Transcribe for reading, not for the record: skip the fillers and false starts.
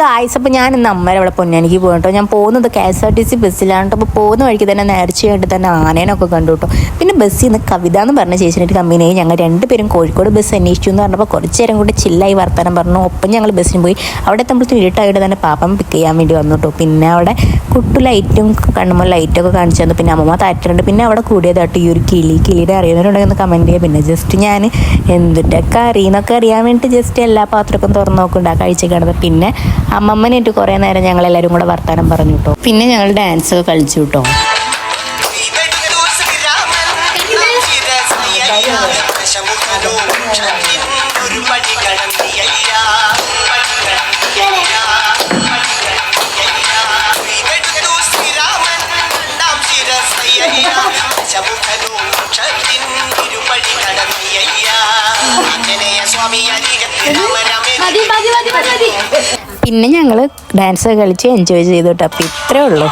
Guys, അപ്പോൾ ഞാൻ ഇന്ന് അമ്മയുടെ അവിടെ പൊന്നാനിക്ക് പോയി കേട്ടോ. ഞാൻ പോകുന്നത് KSRTC ബസ്സിലാണ് കേട്ടോ. അപ്പോൾ പോകുന്ന വഴിക്ക് തന്നെ നേർച്ചയായിട്ട് തന്നെ ആനേനൊക്കെ കണ്ടു കേട്ടോ. പിന്നെ ബസ്സിൽ നിന്ന് കവിത എന്ന് പറഞ്ഞ ചേച്ചിനായിട്ട് കമ്പനിയായി. ഞങ്ങൾ രണ്ടുപേരും കോഴിക്കോട് ബസ് അന്വേഷിച്ചു എന്ന് പറഞ്ഞപ്പോൾ കുറച്ച് നേരം കൂടി ചില്ലായി വർത്തമാനം പറഞ്ഞു. ഒപ്പം ഞങ്ങൾ ബസ്സിന് പോയി. അവിടെ എത്തുമ്പോഴത്തേക്കും ഇരുട്ടായിട്ട് തന്നെ പാപ്പം പിക്ക് ചെയ്യാൻ വേണ്ടി വന്നു കേട്ടോ. പിന്നെ അവിടെ കുട്ടു ലൈറ്റും കണ്ണുമ്പോൾ ലൈറ്റൊക്കെ കാണിച്ചു തന്നു. പിന്നെ അമ്മമ്മ താറ്റിട്ടുണ്ട്. പിന്നെ അവിടെ കൂടിയതായിട്ട് ഈ ഒരു കിളിയുടെ അറിയുന്നവരുണ്ടെങ്കിൽ ഒന്ന് കമൻറ്റ് ചെയ്യുക. പിന്നെ ജസ്റ്റ് ഞാൻ എന്തിട്ടൊക്കെ അറിയുന്നൊക്കെ അറിയാൻ വേണ്ടിയിട്ട് ജസ്റ്റ് എല്ലാ പാത്രമൊക്കെ തുറന്നു നോക്കുന്നുണ്ട് ആ കാഴ്ച കാണുന്നത്. പിന്നെ അമ്മമ്മനായിട്ട് കുറേ നേരം ഞങ്ങളെല്ലാവരും കൂടെ വർത്താനം പറഞ്ഞു കേട്ടോ. പിന്നെ ഞങ്ങൾ ഡാൻസ് ഒക്കെ കളിച്ചു കേട്ടോ. പിന്നെ ഞങ്ങൾ ഡാൻസ് കളിച്ച് എൻജോയ് ചെയ്തു കേട്ടോ. അപ്പം ഇത്രേ ഉള്ളൂ.